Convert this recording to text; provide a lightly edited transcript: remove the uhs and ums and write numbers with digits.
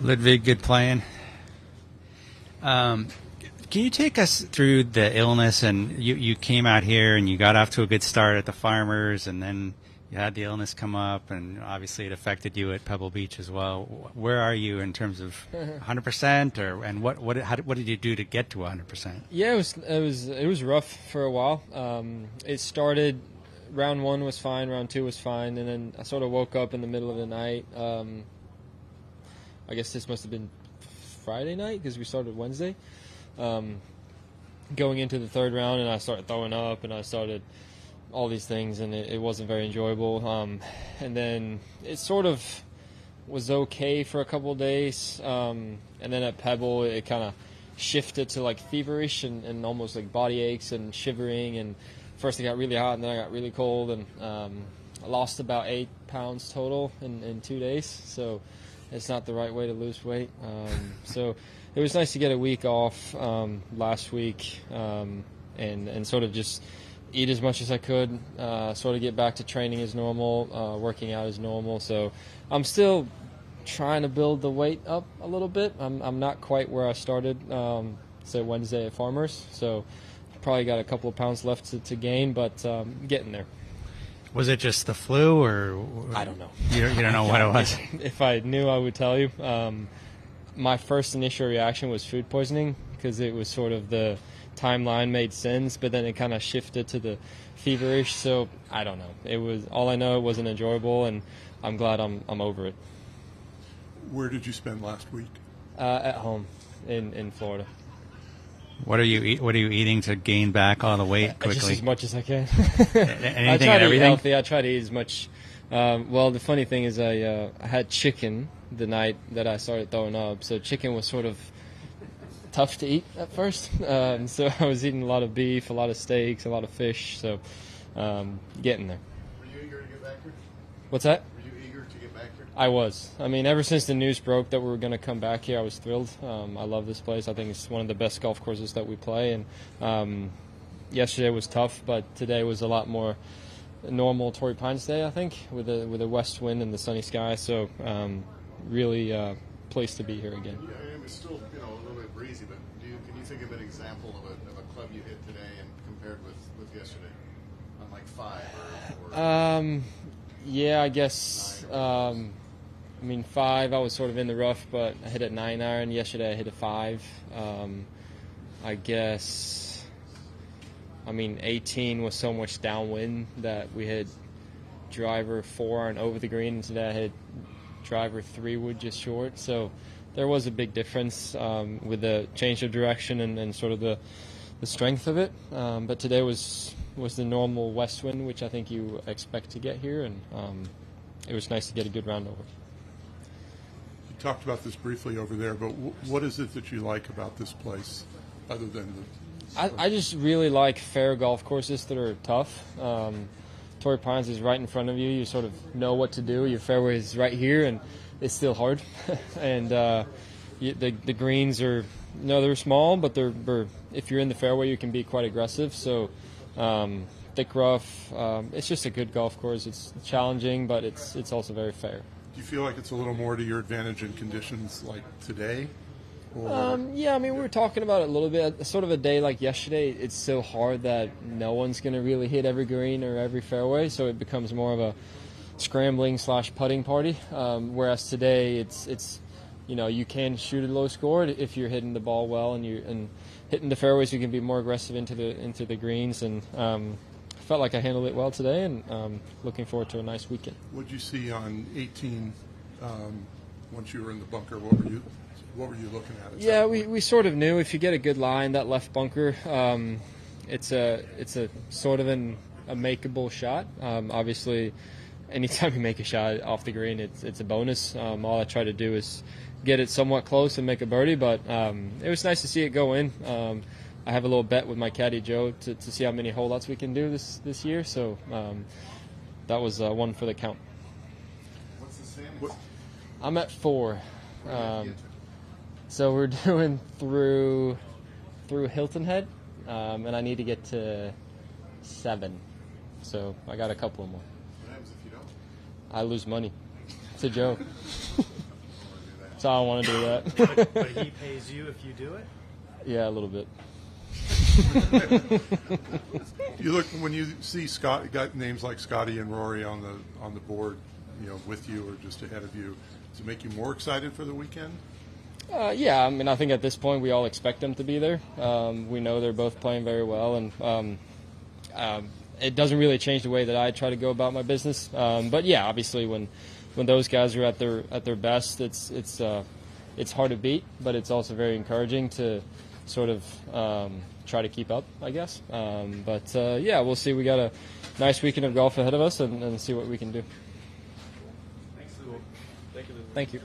Ludvig, good playing. Can you take us through the illness? And you came out here and you got off to a good start at the Farmers, and then you had the illness come up, and obviously it affected you at Pebble Beach as well. Where are you in terms of 100%, and what did you do to get to 100%? Yeah, it was rough for a while. It started. Round 1 was fine, round 2 was fine, and then I sort of woke up in the middle of the night. I guess this must have been Friday night because we started Wednesday. Going into the 3rd round, and I started throwing up, and I started all these things, and it wasn't very enjoyable. And then it sort of was okay for a couple of days, and then at Pebble it kind of shifted to like feverish and almost like body aches and shivering, and first it got really hot and then I got really cold, and I lost about 8 pounds total in 2 days, so it's not the right way to lose weight. So it was nice to get a week off last week, and sort of just eat as much as I could, sort of get back to training as normal, working out as normal. So I'm still trying to build the weight up a little bit. I'm not quite where I started, say Wednesday at Farmers, so probably got a couple of pounds left to gain, but getting there. Was it just the flu, or I don't know. You don't know what it was? If I knew, I would tell you. My first initial reaction was food poisoning because it was sort of the timeline made sense, but then it kind of shifted to the feverish. So I don't know. It was all I know. It wasn't enjoyable, and I'm glad I'm over it. Where did you spend last week? At home in Florida. What are you eating to gain back all the weight quickly? Just as much as I can. Anything I try and to everything? eat healthy. I try to eat as much. Well, the funny thing is I had chicken the night that I started throwing up, so chicken was sort of tough to eat at first. So I was eating a lot of beef, a lot of steaks, a lot of fish, so getting there. Were you eager to get back here? What's that? Were you eager to get back here? I was. I mean, ever since the news broke that we were going to come back here, I was thrilled. I love this place. I think it's one of the best golf courses that we play. And yesterday was tough, but today was a lot more normal Tory Pines day, I think, with a west wind and the sunny sky. So really place to be here again. Yeah, it was still a little bit breezy, but can you think of an example of a club you hit today and compared with yesterday on like 5 or yeah, I guess. 5, I was sort of in the rough, but I hit a 9 iron. Yesterday I hit a 5. I guess, 18 was so much downwind that we had driver 4 iron over the green, and today I had driver 3 wood just short. So there was a big difference with the change of direction and sort of the strength of it. But today was the normal west wind, which I think you expect to get here, and it was nice to get a good round over. You talked about this briefly over there, but what is it that you like about this place other than I just really like fair golf courses that are tough. Tory Pines is right in front of you. You sort of know what to do. Your fairway is right here, and it's still hard. And the greens are, they're small, but they're if you're in the fairway, you can be quite aggressive. So thick rough. It's just a good golf course. It's challenging, but it's also very fair. Do you feel like it's a little more to your advantage in conditions like today? Yeah, we were talking about it a little bit. Sort of a day like yesterday, it's so hard that no one's going to really hit every green or every fairway, so it becomes more of a scrambling / putting party. Whereas today, it's you can shoot a low score if you're hitting the ball well and hitting the fairways. You can be more aggressive into the greens, and I felt like I handled it well today, and looking forward to a nice weekend. What did you see on 18 once you were in the bunker? What were you looking at? Yeah, we sort of knew if you get a good line, that left bunker, it's a sort of a makeable shot. Obviously, anytime you make a shot off the green, it's a bonus. All I try to do is get it somewhat close and make a birdie, but it was nice to see it go in. I have a little bet with my caddy Joe to see how many holdouts we can do this year, so that was one for the count. What's the sandwich? I'm at 4. So we're doing through Hilton Head, and I need to get to 7. So I got a couple more. What happens if you don't? I lose money to Joe. So I don't want to do that. But he pays you if you do it? Yeah, a little bit. You look when you see Scott, got names like Scotty and Rory on the board, with you or just ahead of you. Does it make you more excited for the weekend? Yeah, I mean, I think at this point we all expect them to be there. We know they're both playing very well, and it doesn't really change the way that I try to go about my business. But yeah, obviously when those guys are at their best, it's hard to beat, but it's also very encouraging to sort of try to keep up, I guess. But yeah, we'll see. We got a nice weekend of golf ahead of us, and see what we can do. Thanks, Lou. Thank you.